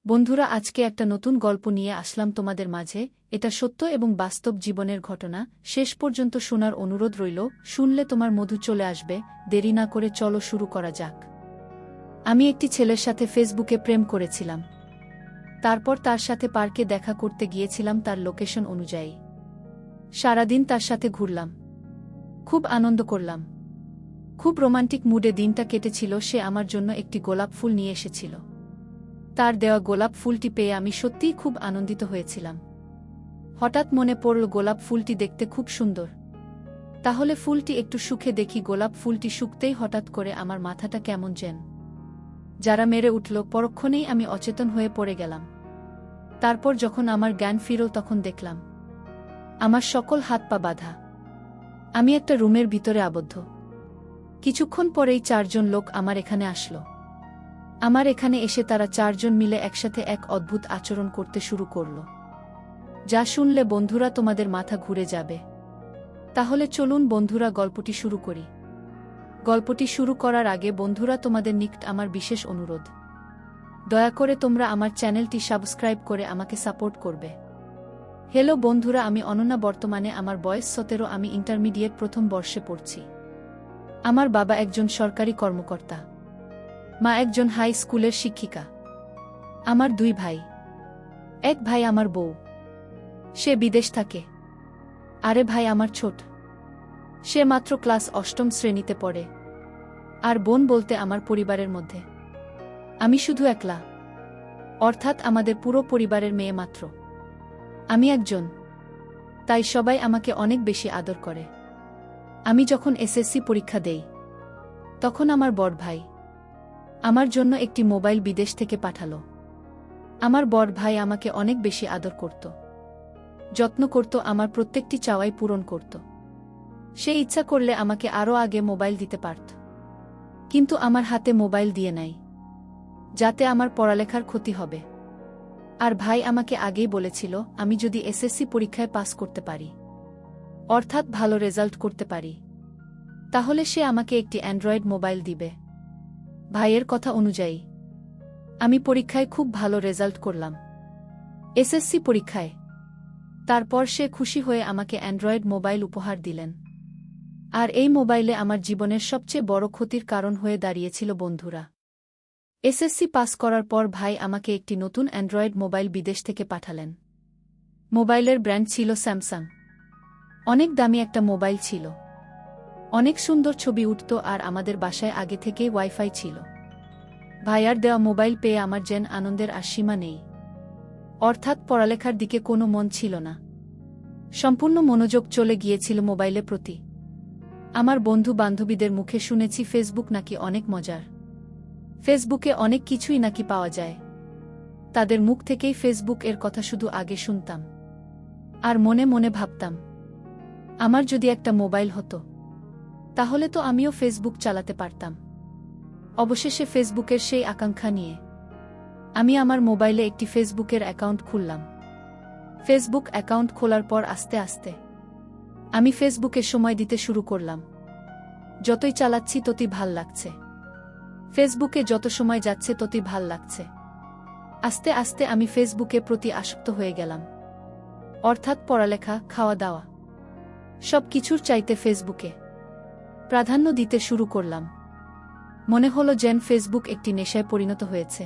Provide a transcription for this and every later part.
বন্ধুরা, আজকে একটা নতুন গল্প নিয়ে আসলাম তোমাদের মাঝে। এটা সত্য এবং বাস্তব জীবনের ঘটনা। শেষ পর্যন্ত শোনার অনুরোধ রইল। শুনলে তোমার মধু চলে আসবে। দেরি না করে চলো শুরু করা যাক। আমি একটি ছেলের সাথে ফেসবুকে প্রেম করেছিলাম। তারপর তার সাথে পার্কে দেখা করতে গিয়েছিলাম তার লোকেশন অনুযায়ী। সারাদিন তার সাথে ঘুরলাম, খুব আনন্দ করলাম, খুব রোমান্টিক মুডে দিনটা কেটেছিল। সে আমার জন্য একটি গোলাপ ফুল নিয়ে এসেছিল। তার দেওয়া গোলাপ ফুলটি পেয়ে আমি সত্যিই খুব আনন্দিত হয়েছিলাম। হঠাৎ মনে পড়ল গোলাপ ফুলটি দেখতে খুব সুন্দর। তাহলে ফুলটি একটু শুকে দেখি। গোলাপ ফুলটি শুকতেই হঠাৎ করে আমার মাথাটা কেমন যেন যারা মেরে উঠল। পরক্ষণেই আমি অচেতন হয়ে পড়ে গেলাম। তারপর যখন আমার জ্ঞান ফিরল তখন দেখলাম আমার সকল হাত পা বাঁধা। আমি একটা রুমের ভিতরে আবদ্ধ। কিছুক্ষণ পরেই 4 জন লোক আমার এখানে আসলো। আমার এখানে এসে তারা 4 জন মিলে একসাথে এক অদ্ভুত আচরণ করতে শুরু করল, যা শুনলে বন্ধুরা তোমাদের মাথা ঘুরে যাবে। তাহলে চলুন বন্ধুরা, গল্পটি শুরু করি। গল্পটি শুরু করার আগে বন্ধুরা, তোমাদের নিকট আমার বিশেষ অনুরোধ, দয়া করে তোমরা আমার চ্যানেলটি সাবস্ক্রাইব করে আমাকে সাপোর্ট করবে। হ্যালো বন্ধুরা, আমি অনন্যা। বর্তমানে আমার বয়স 17। আমি ইন্টারমিডিয়েট প্রথম বর্ষে পড়ছি। আমার বাবা একজন সরকারি কর্মকর্তা, মা একজন হাই স্কুলের শিক্ষিকা। আমার 2 ভাই। এক ভাই আমার বউ, সে বিদেশ থাকে। আরে ভাই আমার ছোট, সে মাত্র ক্লাস 8ম শ্রেণীতে পড়ে। আর বোন বলতে আমার পরিবারের মধ্যে আমি শুধু একলা, অর্থাৎ আমাদের পুরো পরিবারের মেয়ে মাত্র আমি একজন। তাই সবাই আমাকে অনেক বেশি আদর করে। আমি যখন এসএসসি পরীক্ষা দেই তখন আমার বড় ভাই আমার জন্য একটি মোবাইল বিদেশ থেকে পাঠালো। আমার বড় ভাই আমাকে অনেক বেশি আদর করত, যত্ন করত, আমার প্রত্যেকটি চাওয়াই পূরণ করত। সে ইচ্ছা করলে আমাকে আরও আগে মোবাইল দিতে পারত, কিন্তু আমার হাতে মোবাইল দিয়ে নাই, যাতে আমার পড়ালেখার ক্ষতি হবে। আর ভাই আমাকে আগেই বলেছিল আমি যদি এসএসসি পরীক্ষায় পাস করতে পারি, অর্থাৎ ভালো রেজাল্ট করতে পারি, তাহলে সে আমাকে একটি অ্যান্ড্রয়েড মোবাইল দিবে। ভাইয়ের কথা অনুযায়ী আমি পরীক্ষায় খুব ভালো রেজাল্ট করলাম, এসএসসি পরীক্ষায়। তারপর সে খুশি হয়ে আমাকে অ্যান্ড্রয়েড মোবাইল উপহার দিলেন। আর এই মোবাইলে আমার জীবনের সবচেয়ে বড় ক্ষতির কারণ হয়ে দাঁড়িয়েছিল বন্ধুরা। এসএসসি পাস করার পর ভাই আমাকে একটি নতুন অ্যান্ড্রয়েড মোবাইল বিদেশ থেকে পাঠালেন। মোবাইলের ব্র্যান্ড ছিল স্যামসাং। অনেক দামি একটা মোবাইল ছিল, অনেক সুন্দর ছবি উঠত, আর আমাদের বাসায় আগে থেকেই ওয়াইফাই ছিল। ভাইয়ার দেওয়া মোবাইল পেয়ে আমার যেন আনন্দের আর সীমা নেই। অর্থাৎ পড়ালেখার দিকে কোনো মন ছিল না, সম্পূর্ণ মনোযোগ চলে গিয়েছিল মোবাইলের প্রতি। আমার বন্ধু বান্ধবীদের মুখে শুনেছি ফেসবুক নাকি অনেক মজার, ফেসবুকে অনেক কিছুই নাকি পাওয়া যায়। তাদের মুখ থেকেই ফেসবুক এর কথা শুধু আগে শুনতাম, আর মনে মনে ভাবতাম আমার যদি একটা মোবাইল হতো তাহলে তো আমিও ফেসবুক চালাতে পারতাম। অবশেষে ফেসবুকের সেই আকাঙ্ক্ষা নিয়ে আমি আমার মোবাইলে একটি ফেসবুকের অ্যাকাউন্ট খুললাম। ফেসবুক অ্যাকাউন্ট খোলার পর আস্তে আস্তে আমি ফেসবুকে সময় দিতে শুরু করলাম। যতই চালাচ্ছি ততই ভাল লাগছে, ফেসবুকে যত সময় যাচ্ছে ততই ভাল লাগছে। আস্তে আস্তে আমি ফেসবুকের প্রতি আসক্ত হয়ে গেলাম, অর্থাৎ পড়ালেখা, খাওয়া দাওয়া সব কিছুর চাইতে ফেসবুকে প্রাধান্য দিতে শুরু করলাম। মনে হলো যেন ফেসবুক একটি নেশায় পরিণত হয়েছে।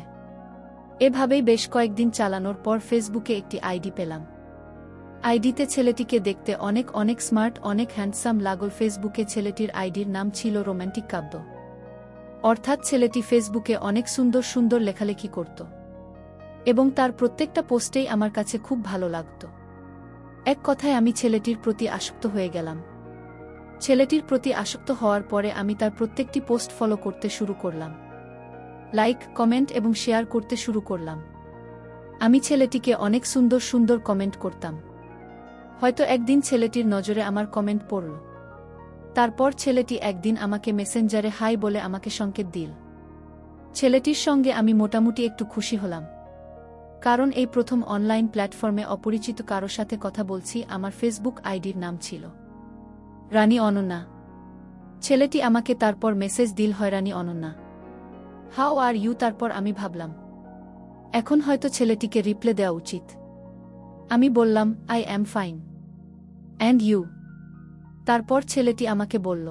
এভাবেই বেশ কয়েকদিন চালানোর পর ফেসবুকে একটি আইডি পেলাম। আইডিতে ছেলেটিকে দেখতে অনেক অনেক স্মার্ট, অনেক হ্যান্ডসাম লাগল। ফেসবুকে ছেলেটির আইডির নাম ছিল রোম্যান্টিক কাব্য, অর্থাৎ ছেলেটি ফেসবুকে অনেক সুন্দর সুন্দর লেখালেখি করত এবং তার প্রত্যেকটা পোস্টেই আমার কাছে খুব ভালো লাগত। এক কথায় আমি ছেলেটির প্রতি আসক্ত হয়ে গেলাম। ছেলেটির প্রতি আসক্ত হওয়ার পরে আমি তার প্রত্যেকটি পোস্ট ফলো করতে শুরু করলাম, লাইক, কমেন্ট এবং শেয়ার করতে শুরু করলাম। আমি ছেলেটিকে অনেক সুন্দর সুন্দর কমেন্ট করতাম। হয়তো একদিন ছেলেটির নজরে আমার কমেন্ট পড়ল। তারপর ছেলেটি একদিন আমাকে মেসেঞ্জারে হাই বলে আমাকে সংকেত দিল। ছেলেটির সঙ্গে আমি মোটামুটি একটু খুশি হলাম, কারণ এই প্রথম অনলাইন প্ল্যাটফর্মে অপরিচিত কারো সাথে কথা বলছি। আমার ফেসবুক আইডির নাম ছিল রানী অনন্যা। ছেলেটি আমাকে তারপর মেসেজ দিল, হয় রানী অনন্যা, হাউ আর ইউ। তারপর আমি ভাবলাম এখন হয়তো ছেলেটিকে রিপ্লে দেওয়া উচিত। আমি বললাম, I am fine. And you? তারপর ছেলেটি আমাকে বলল,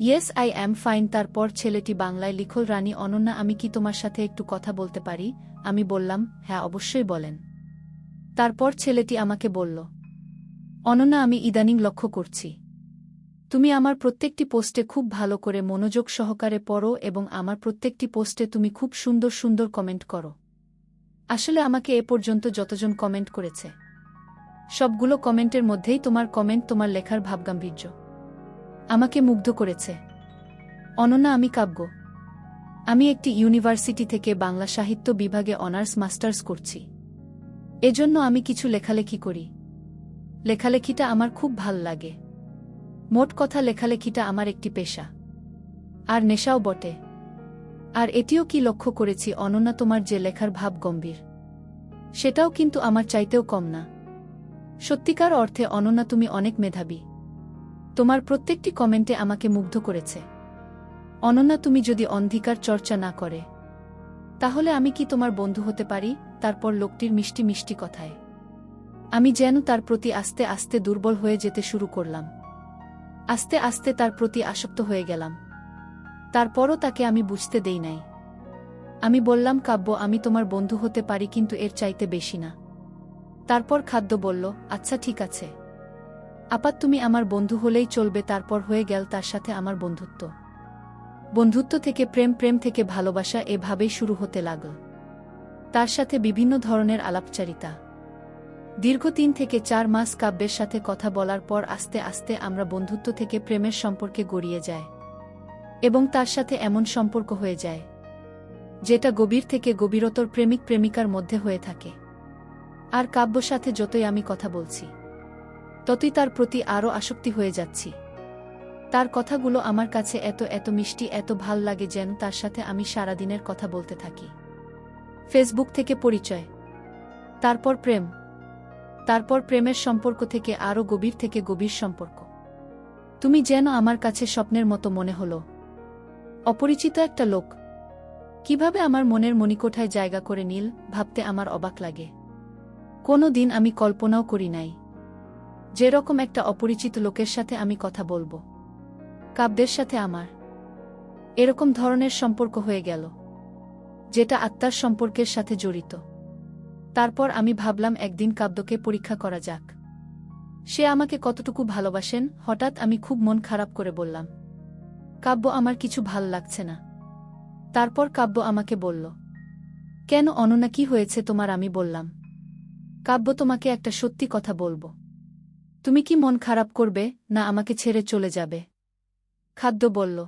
ইয়েস আই অ্যাম ফাইন। তারপর ছেলেটি বাংলায় লিখল, রানী অনন্যা, আমি কি তোমার সাথে একটু কথা বলতে পারি? আমি বললাম, হ্যাঁ অবশ্যই বলেন। তারপর ছেলেটি আমাকে বলল, অনন্যা, আমি ইদানিং লক্ষ্য করছি তুমি আমার প্রত্যেকটি পোস্টে খুব ভালো করে মনোযোগ সহকারে পড়ো এবং আমার প্রত্যেকটি পোস্টে তুমি খুব সুন্দর সুন্দর কমেন্ট করো। আসলে আমাকে এ পর্যন্ত যতজন কমেন্ট করেছে সবগুলো কমেন্টের মধ্যেই তোমার কমেন্ট, তোমার লেখার ভাবগাম্ভীর্য আমাকে মুগ্ধ করেছে। অনন্যা, আমি কাব্য। আমি একটি ইউনিভার্সিটি থেকে বাংলা সাহিত্য বিভাগে অনার্স মাস্টার্স করছি। এজন্য আমি কিছু লেখালেখি করি। লেখালেখিটা আমার খুব ভাল লাগে। মোট কথা, লেখালেখিটা আমার একটি পেশা আর নেশাও বটে। আর এটিও কি লক্ষ্য করেছি অনন্যা, তোমার যে লেখার ভাব গম্ভীর সেটাও কিন্তু আমার চাইতেও কম না। সত্যিকার অর্থে অনন্যা, তুমি অনেক মেধাবী। তোমার প্রত্যেকটি কমেন্টে আমাকে মুগ্ধ করেছে। অনন্যা, তুমি যদি অন্ধকার চর্চা না করে তাহলে আমি কি তোমার বন্ধু হতে পারি? তারপর লোকটির মিষ্টি মিষ্টি কথায় আমি যেন তার প্রতি আস্তে আস্তে দুর্বল হয়ে যেতে শুরু করলাম। আস্তে আস্তে তার প্রতি আসক্ত হয়ে গেলাম। তারপরও তাকে আমি বুঝতে দেই নাই। আমি বললাম, কাব্য, আমি তোমার বন্ধু হতে পারি, কিন্তু এর চাইতে বেশি না। তারপর খাদ্য বলল, আচ্ছা ঠিক আছে আপাত, তুমি আমার বন্ধু হলেই চলবে। তারপর হয়ে গেল তার সাথে আমার বন্ধুত্ব। বন্ধুত্ব থেকে প্রেম, প্রেম থেকে ভালোবাসা, এভাবেই শুরু হতে লাগল তার সাথে বিভিন্ন ধরনের আলাপচারিতা। দীর্ঘ 3 থেকে 4 মাস কাব্যের সাথে কথা বলার পর আস্তে আস্তে আমরা বন্ধুত্ব থেকে প্রেমের সম্পর্কে গড়িয়ে যায় এবং তার সাথে এমন সম্পর্ক হয়ে যায় যেটা গভীর থেকে গভীরতর প্রেমিক প্রেমিকার মধ্যে হয়ে থাকে। আর কাব্যর সাথে যতই আমি কথা বলছি ততই তার প্রতি আরও আসক্তি হয়ে যাচ্ছি। তার কথাগুলো আমার কাছে এত এত মিষ্টি, এত ভাল লাগে যেন তার সাথে আমি সারাদিনের কথা বলতে থাকি। ফেসবুক থেকে পরিচয়, তারপর প্রেম, তারপর প্রেমের সম্পর্ক থেকে আরও গভীর থেকে গভীর সম্পর্ক। তুমি যেন আমার কাছে স্বপ্নের মতো মনে হলো। অপরিচিত একটা লোক কিভাবে আমার মনের মণিকোঠায় জায়গা করে নিল, ভাবতে আমার অবাক লাগে। কোনো দিন আমি কল্পনাও করি নাই যেরকম একটা অপরিচিত লোকের সাথে আমি কথা বলবো। কাব্যের সাথে আমার এরকম ধরনের সম্পর্ক হয়ে গেল যেটা আত্মার সম্পর্কের সাথে জড়িত। তারপর আমি ভাবলাম একদিন কাব্যকে পরীক্ষা করা যাক, সে আমাকে কতটুকু ভালোবাসেন। হঠাৎ আমি খুব মন খারাপ করে বললাম, কাব্য, আমার কিছু ভাল লাগছে না। তারপর কাব্য আমাকে বলল, কেন অনন্যা, কি হয়েছে তোমার? আমি বললাম, কাব্য, তোমাকে একটা সত্যি কথা বলবো। তুমি কি মন খারাপ করবে না আমাকে ছেড়ে চলে যাবে? খাদ্য বলল,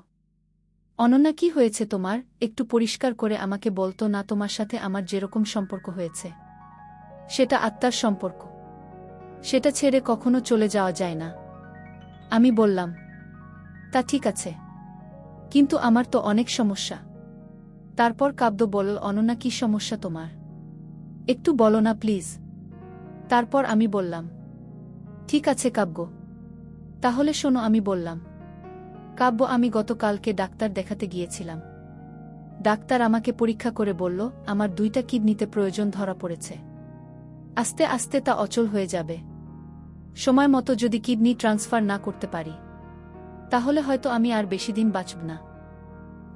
অনন্যা, কি হয়েছে তোমার? একটু পরিষ্কার করে আমাকে বলতো না? তোমার সাথে আমার যেরকম সম্পর্ক হয়েছে সেটা আত্মার সম্পর্ক, সেটা ছেড়ে কখনো চলে যাওয়া যায় না। আমি বললাম, তা ঠিক আছে, কিন্তু আমার তো অনেক সমস্যা। তারপর কাব্য বলল, অনন্যা, কি সমস্যা তোমার? একটু বলো না প্লিজ। তারপর আমি বললাম, ঠিক আছে কাব্য, তাহলে শোনো। আমি বললাম, কাব্য, আমি গতকালকে ডাক্তার দেখাতে গিয়েছিলাম। ডাক্তার আমাকে পরীক্ষা করে বলল আমার 2টা কিডনিতে প্রয়োজন ধরা পড়েছে। আস্তে আস্তে তা অচল হয়ে যাবে। সময় মতো যদি কিডনি ট্রান্সফার না করতে পারি তাহলে হয়তো আমি আর বেশি দিন বাঁচব না।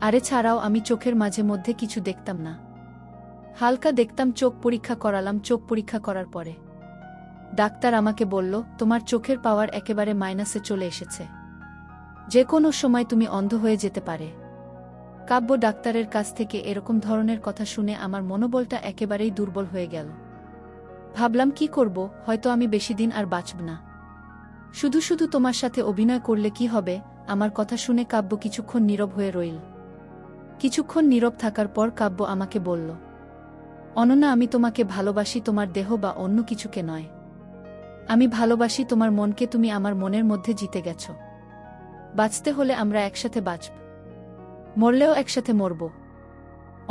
আরে ছাড়াও আমি চোখের মাঝে মধ্যে কিছু দেখতাম না, হালকা দেখতাম। চোখ পরীক্ষা করালাম। চোখ পরীক্ষা করার পরে ডাক্তার আমাকে বলল, তোমার চোখের পাওয়ার একেবারে মাইনাসে চলে এসেছে, যে কোনো সময় তুমি অন্ধ হয়ে যেতে পারে। কাব্য, ডাক্তারের কাছ থেকে এরকম ধরনের কথা শুনে আমার মনোবলটা একেবারেই দুর্বল হয়ে গেল। ভাবলাম, কি করব, হয়তো আমি বেশি দিন আর বাঁচব না। শুধু শুধু তোমার সাথে অভিনয় করলে কি হবে? আমার কথা শুনে কাব্য কিছুক্ষণ নীরব হয়ে রইল। কিছুক্ষণ নীরব থাকার পর কাব্য আমাকে বলল, অনন্যা, আমি তোমাকে ভালোবাসি, তোমার দেহ বা অন্য কিছুকে নয়। আমি ভালোবাসি তোমার মনকে। তুমি আমার মনের মধ্যে জিতে গেছ। বাঁচতে হলে আমরা একসাথে বাঁচব, মরলেও একসাথে মরব।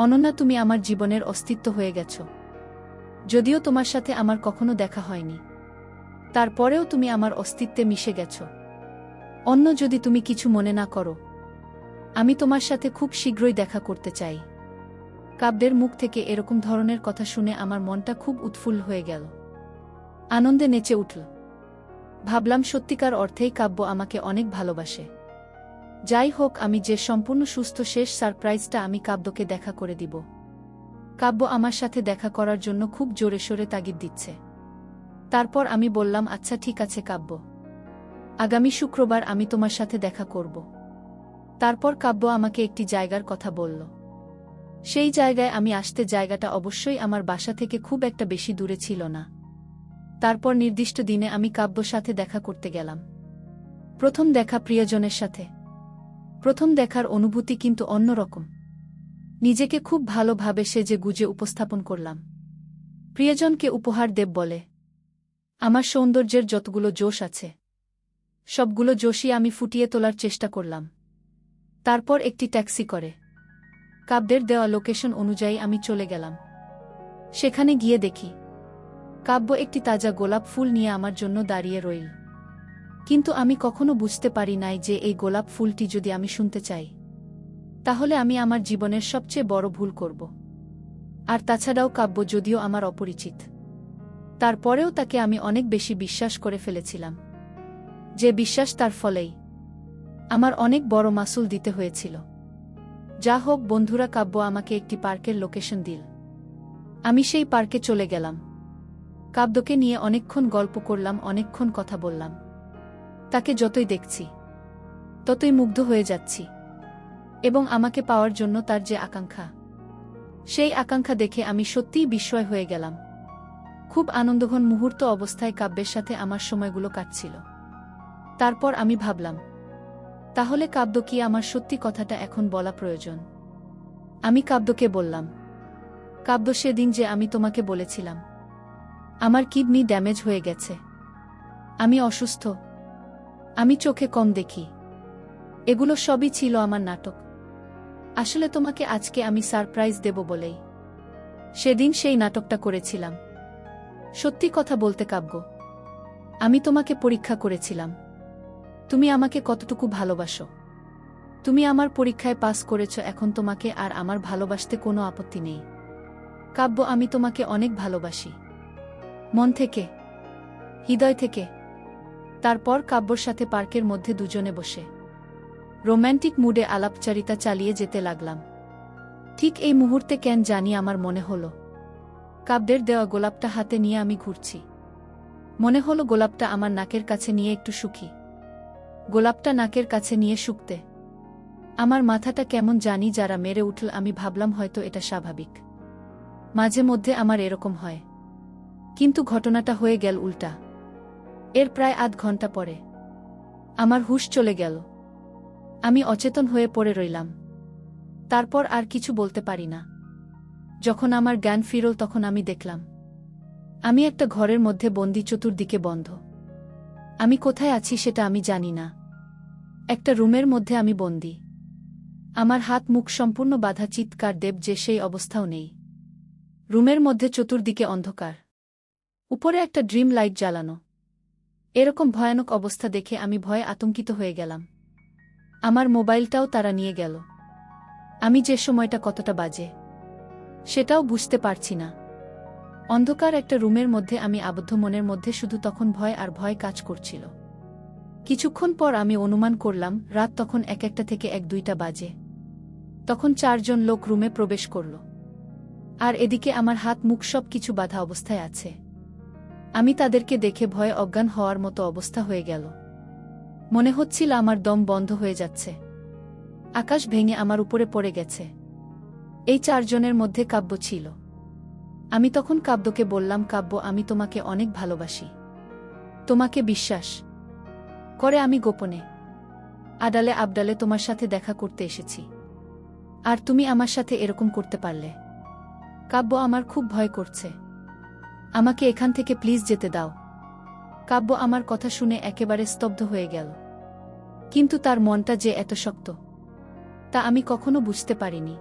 অনন্যা, তুমি আমার জীবনের অস্তিত্ব হয়ে গেছ। যদিও তোমার সাথে আমার কখনো দেখা হয়নি, তারপরেও তুমি আমার অস্তিত্বে মিশে গেছ। অন্য যদি তুমি কিছু মনে না করো, আমি তোমার সাথে খুব শীঘ্রই দেখা করতে চাই। কাব্যের মুখ থেকে এরকম ধরনের কথা শুনে আমার মনটা খুব উৎফুল্ল হয়ে গেল। আনন্দে নেচে উঠল। ভাবলাম সত্যিকার অর্থেই কাব্য আমাকে অনেক ভালোবাসে। যাই হোক, আমি যে সম্পূর্ণ সুস্থ শেষ সারপ্রাইজটা আমি কাব্যকে দেখা করে দিব। কাব্য আমার সাথে দেখা করার জন্য খুব জোরে সোরে তাগিদ দিচ্ছে। তারপর আমি বললাম, আচ্ছা ঠিক আছে কাব্য, আগামী শুক্রবার আমি তোমার সাথে দেখা করব। তারপর কাব্য আমাকে একটি জায়গার কথা বলল। সেই জায়গায় আমি আসতে, জায়গাটা অবশ্যই আমার বাসা থেকে খুব একটা বেশি দূরে ছিল না। তারপর নির্দিষ্ট দিনে আমি কাব্যর সাথে দেখা করতে গেলাম। প্রথম দেখা প্রিয়জনের সাথে। প্রথম দেখার অনুভূতি কিন্তু অন্যরকম। নিজেকে খুব ভালোভাবে সেজে গুজে উপস্থাপন করলাম। প্রিয়জনকে উপহার দেব বলে আমার সৌন্দর্যের যতগুলো জোশ আছে সবগুলো জোশই আমি ফুটিয়ে তোলার চেষ্টা করলাম। তারপর একটি ট্যাক্সি করে কাব্যের দেওয়া লোকেশন অনুযায়ী আমি চলে গেলাম। সেখানে গিয়ে দেখি কাব্য একটি তাজা গোলাপ ফুল নিয়ে আমার জন্য দাঁড়িয়ে রইল। কিন্তু আমি কখনো বুঝতে পারি নাই যে এই গোলাপ ফুলটি যদি আমি শুনতে চাই, তাহলে আমি আমার জীবনের সবচেয়ে বড় ভুল করব। আর তাছাড়াও কাব্য যদিও আমার অপরিচিত, তারপরেও তাকে আমি অনেক বেশি বিশ্বাস করে ফেলেছিলাম। যে বিশ্বাস, তার ফলেই আমার অনেক বড় মাসুল দিতে হয়েছিল। যা হোক বন্ধুরা, কাব্য আমাকে একটি পার্কের লোকেশন দিল। আমি সেই পার্কে চলে গেলাম। কাব্যকে নিয়ে অনেকক্ষণ গল্প করলাম, অনেকক্ষণ কথা বললাম। তাকে যতই দেখছি ততই মুগ্ধ হয়ে যাচ্ছি, এবং আমাকে পাওয়ার জন্য তার যে আকাঙ্ক্ষা, সেই আকাঙ্ক্ষা দেখে আমি সত্যিই বিস্ময় হয়ে গেলাম। খুব আনন্দঘন মুহূর্ত অবস্থায় কাব্যের সাথে আমার সময়গুলো কাটছিল। তারপর আমি ভাবলাম, তাহলে কাব্য কি আমার সত্যি কথাটা এখন বলা প্রয়োজন? আমি কাব্যকে বললাম, কাব্য, সেদিন যে আমি তোমাকে বলেছিলাম আমার কিডনি ড্যামেজ হয়ে গেছে, আমি অসুস্থ, আমি চোখে কম দেখি, এগুলো সবই ছিল আমার নাটক। আসলে তোমাকে আজকে আমি সারপ্রাইজ দেব বলেই সেদিন সেই নাটকটা করেছিলাম। সত্যি কথা বলতে কাব্য, আমি তোমাকে পরীক্ষা করেছিলাম তুমি আমাকে কতটুকু ভালোবাসো। তুমি আমার পরীক্ষায় পাস করেছ, এখন তোমাকে আর আমার ভালোবাসতে কোনো আপত্তি নেই। কাব্য, আমি তোমাকে অনেক ভালোবাসি, মন থেকে, হৃদয় থেকে। তারপর কাব্যর সাথে পার্কের মধ্যে দুজনে বসে রোম্যান্টিক মুডে আলাপচারিতা চালিয়ে যেতে লাগলাম। ঠিক এই মুহূর্তে কেন জানি আমার মনে হলো কাব্যের দেওয়া গোলাপটা হাতে নিয়ে আমি ঘুরছি। মনে হলো গোলাপটা আমার নাকের কাছে নিয়ে একটু সুখী। গোলাপটা নাকের কাছে নিয়ে শুকতে আমার মাথাটা কেমন জানি যারা মেরে উঠল। আমি ভাবলাম হয়তো এটা স্বাভাবিক, মাঝে মধ্যে আমার এরকম হয়। কিন্তু ঘটনাটা হয়ে গেল উল্টা। এর প্রায় আধ ঘন্টা পরে আমার হুঁশ চলে গেল। আমি অচেতন হয়ে পড়ে রইলাম। তারপর আর কিছু বলতে পারি না। যখন আমার জ্ঞান ফিরল তখন আমি দেখলাম আমি একটা ঘরের মধ্যে বন্দি, চতুর্দিকে বন্ধ। আমি কোথায় আছি সেটা আমি জানি না। একটা রুমের মধ্যে আমি বন্দি। আমার হাত মুখ সম্পূর্ণ বাধা, চিৎকার দেব যে সেই অবস্থাও নেই। রুমের মধ্যে চতুর্দিকে অন্ধকার, উপরে একটা ড্রিম লাইট জ্বালানো। এরকম ভয়ানক অবস্থা দেখে আমি ভয়ে আতঙ্কিত হয়ে গেলাম। আমার মোবাইলটাও তারা নিয়ে গেল। আমি যে সময়টা কতটা বাজে সেটাও বুঝতে পারছি না। অন্ধকার একটা রুমের মধ্যে আমি আবদ্ধ, মনের মধ্যে শুধু তখন ভয় আর ভয় কাজ করছিল। কিছুক্ষণ পর আমি অনুমান করলাম রাত তখন 1-1টা থেকে 1-2টা বাজে। তখন 4 জন লোক রুমে প্রবেশ করল, আর এদিকে আমার হাত মুখ সব কিছু বাধা অবস্থায় আছে। আমি তাদেরকে দেখে ভয়ে অজ্ঞান হওয়ার মতো অবস্থা হয়ে গেল। মনে হচ্ছিল আমার দম বন্ধ হয়ে যাচ্ছে, আকাশ ভেঙে আমার উপরে পড়ে গেছে। এই 4 জনের মধ্যে কাব্য ছিল। আমি তখন কাব্যকে বললাম, কাব্য, আমি তোমাকে অনেক ভালোবাসি। তোমাকে বিশ্বাস করে আমি গোপনে আডালে আবডালে তোমার সাথে দেখা করতে এসেছি, আর তুমি আমার সাথে এরকম করতে পারলে? কাব্য, আমার খুব ভয় করছে, আমাকে এখান থেকে প্লিজ যেতে দাও। কাব্য আমার কথা শুনে একেবারে স্তব্ধ হয়ে গেল। কিন্তু তার মনটা যে এত শক্ত তা আমি কখনো বুঝতে পারিনি।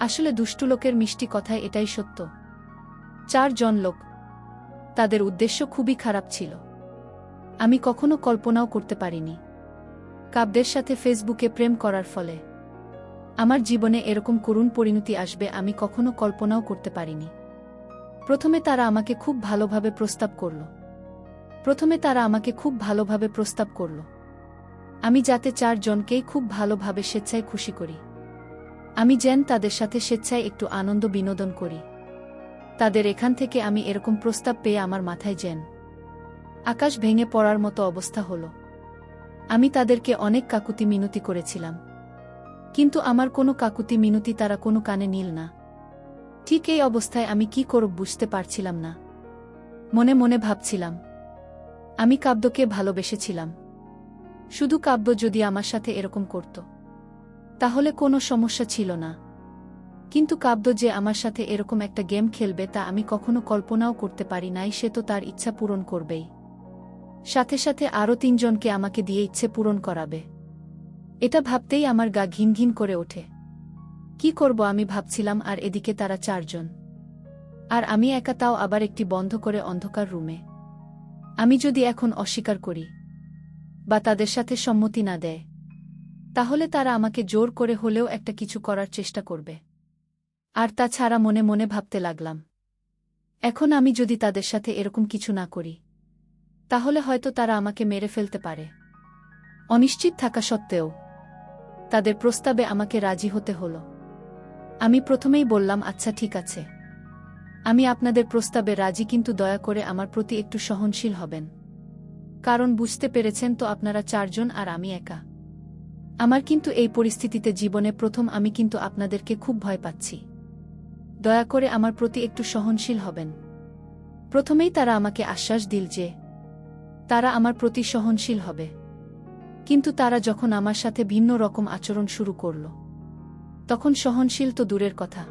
আসলে দুষ্টু লোকের মিষ্টি কথায় এটাই সত্য। 4 জন লোক, তাদের উদ্দেশ্য খুবই খারাপ ছিল। আমি কখনো কল্পনাও করতে পারিনি কাব্যের সাথে ফেসবুকে প্রেম করার ফলে আমার জীবনে এরকম করুণ পরিণতি আসবে আমি কখনো কল্পনাও করতে পারিনি। প্রথমে তারা আমাকে খুব ভালোভাবে প্রস্তাব করল আমি যাতে 4 জনকেই খুব ভালোভাবে স্বেচ্ছায় খুশি করি। আমি যেন তাদের সাথে স্বেচ্ছায় একটু আনন্দ বিনোদন করি। তাদের এখান থেকে আমি এরকম প্রস্তাব পেয়ে আমার মাথায় যেন আকাশ ভেঙে পড়ার মতো অবস্থা হলো। আমি তাদেরকে অনেক কাকুতি মিনতি করেছিলাম, কিন্তু আমার কোনো কাকুতি মিনতি তারা কোনো কানে নিল না। ঠিক এই অবস্থায় আমি কি করব বুঝতে পারছিলাম না। মনে মনে ভাবছিলাম, আমি কাব্যকে ভালোবেসেছিলাম। শুধু কাব্য যদি আমার সাথে এরকম করত তাহলে কোনো সমস্যা ছিল না, কিন্তু কাব্য যে আমার সাথে এরকম একটা গেম খেলবে তা আমি কখনো কল্পনাও করতে পারি নাই। সে তো তার ইচ্ছা পূরণ করবেই, সাথে সাথে আরও 3 জনকে আমাকে দিয়ে ইচ্ছে পূরণ করাবে। এটা ভাবতেই আমার গা ঘিন ঘিন করে ওঠে। কি করব আমি ভাবছিলাম, আর এদিকে তারা 4 জন, আর আমি একা, তাও আবার একটি বন্ধ করে অন্ধকার রুমে। আমি যদি এখন অস্বীকার করি বা তাদের সাথে সম্মতি না দেয়, তাহলে তারা আমাকে জোর করে হলেও একটা কিছু করার চেষ্টা করবে। আর তাছাড়া মনে মনে ভাবতে লাগলাম, এখন আমি যদি তাদের সাথে এরকম কিছু না করি, তাহলে হয়তো তারা আমাকে মেরে ফেলতে পারে। অনিশ্চিত থাকা সত্ত্বেও তাদের প্রস্তাবে আমাকে রাজি হতে হলো। আমি প্রথমেই বললাম, আচ্ছা ঠিক আছে, আমি আপনাদের প্রস্তাবে রাজি, কিন্তু দয়া করে আমার প্রতি একটু সহনশীল হবেন। কারণ বুঝতে পেরেছেন তো, আপনারা 4 জন আর আমি একা। আমার কিন্তু এই পরিস্থিতিতে জীবনে প্রথম, আমি কিন্তু আপনাদেরকে খুব ভয় পাচ্ছি। দয়া করে আমার প্রতি একটু সহনশীল হবেন। প্রথমেই তারা আমাকে আশ্বাস দিল যে তারা আমার প্রতি সহনশীল হবে, কিন্তু তারা যখন আমার সাথে ভিন্ন রকম আচরণ শুরু করল, তখন সহনশীল তো দূরের কথা,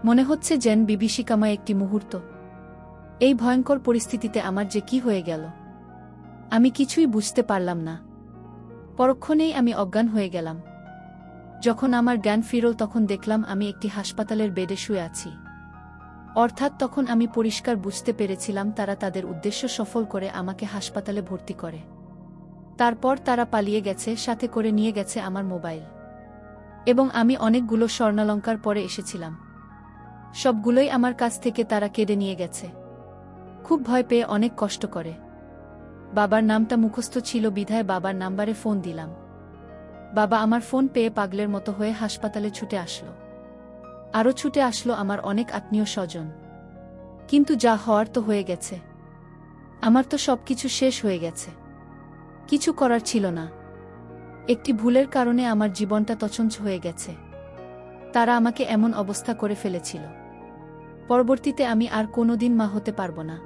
মনে হচ্ছে যেন বিভীষিকাময় একটি মুহূর্ত। এই ভয়ঙ্কর পরিস্থিতিতে আমার যে কি হয়ে গেল আমি কিছুই বুঝতে পারলাম না। পরক্ষণেই আমি অজ্ঞান হয়ে গেলাম। যখন আমার জ্ঞান ফিরল, তখন দেখলাম আমি একটি হাসপাতালের বেডে শুয়ে আছি। অর্থাৎ তখন আমি পরিষ্কার বুঝতে পেরেছিলাম তারা তাদের উদ্দেশ্য সফল করে আমাকে হাসপাতালে ভর্তি করে। তারপর তারা পালিয়ে গেছে, সাথে করে নিয়ে গেছে আমার মোবাইল, এবং আমি অনেকগুলো স্বর্ণালঙ্কার পরে এসেছিলাম, সবগুলোই আমার কাছ থেকে তারা কেড়ে নিয়ে গেছে। খুব ভয় পেয়ে, অনেক কষ্ট করে বাবার নামটা মুখস্থ ছিল বিধায় বাবার নাম্বারে ফোন দিলাম। বাবা আমার ফোন পেয়ে পাগলের মতো হয়ে হাসপাতালে ছুটে আসলো। আরও ছুটে আসলো আমার অনেক আত্মীয় স্বজন। কিন্তু যা হওয়ার তো হয়ে গেছে, আমার তো সবকিছু শেষ হয়ে গেছে, কিছু করার ছিল না। একটি ভুলের কারণে আমার জীবনটা তছনছ হয়ে গেছে। তারা আমাকে এমন অবস্থা করে ফেলেছিল, পরবর্তীতে আমি আর কোনোদিন মা হতে পারব না।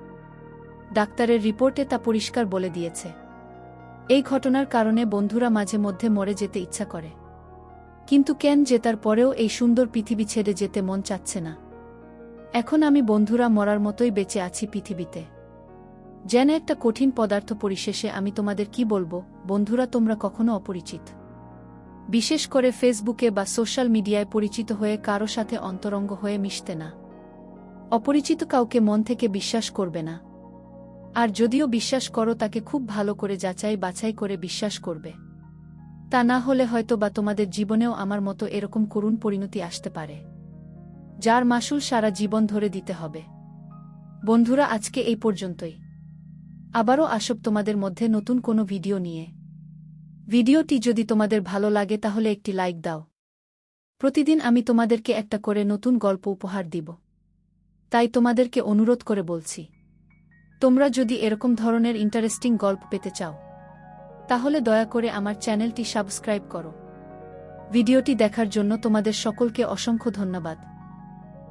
ডাক্তারের রিপোর্টে তা পরিষ্কার বলে দিয়েছে। এই ঘটনার কারণে বন্ধুরা মাঝে মধ্যে মরে যেতে ইচ্ছা করে, কিন্তু কেন জেতার পরেও এই সুন্দর পৃথিবী ছেড়ে যেতে মন চাচ্ছে না। এখন আমি বন্ধুরা মরার মতোই বেঁচে আছি পৃথিবীতে, যেন একটা কঠিন পদার্থ। পরিশেষে আমি তোমাদের কি বলবো, বন্ধুরা, তোমরা কখনো অপরিচিত, বিশেষ করে ফেসবুকে বা সোশ্যাল মিডিয়ায় পরিচিত হয়ে কারো সাথে অন্তরঙ্গ হয়ে মিশতে না। অপরিচিত কাউকে মন থেকে বিশ্বাস করবে না, আর যদিও বিশ্বাস করো তাকে খুব ভালো করে যাচাই বাছাই করে বিশ্বাস করবে। তা না হলে হয়তো বা তোমাদের জীবনেও আমার মতো এরকম করুণ পরিণতি আসতে পারে, যার মাসুল সারা জীবন ধরে দিতে হবে। বন্ধুরা, আজকে এই পর্যন্তই। আবারও আসব তোমাদের মধ্যে নতুন কোনো ভিডিও নিয়ে। ভিডিওটি যদি তোমাদের ভালো লাগে তাহলে একটি লাইক দাও। প্রতিদিন আমি তোমাদেরকে একটা করে নতুন গল্প উপহার দিব, তাই তোমাদেরকে অনুরোধ করে বলছি, তোমরা যদি এরকম ধরনের ইন্টারেস্টিং গল্প পেতে চাও, তাহলে দয়া করে আমার চ্যানেলটি সাবস্ক্রাইব করো। ভিডিওটি দেখার জন্য তোমাদের সকলকে অসংখ্য ধন্যবাদ।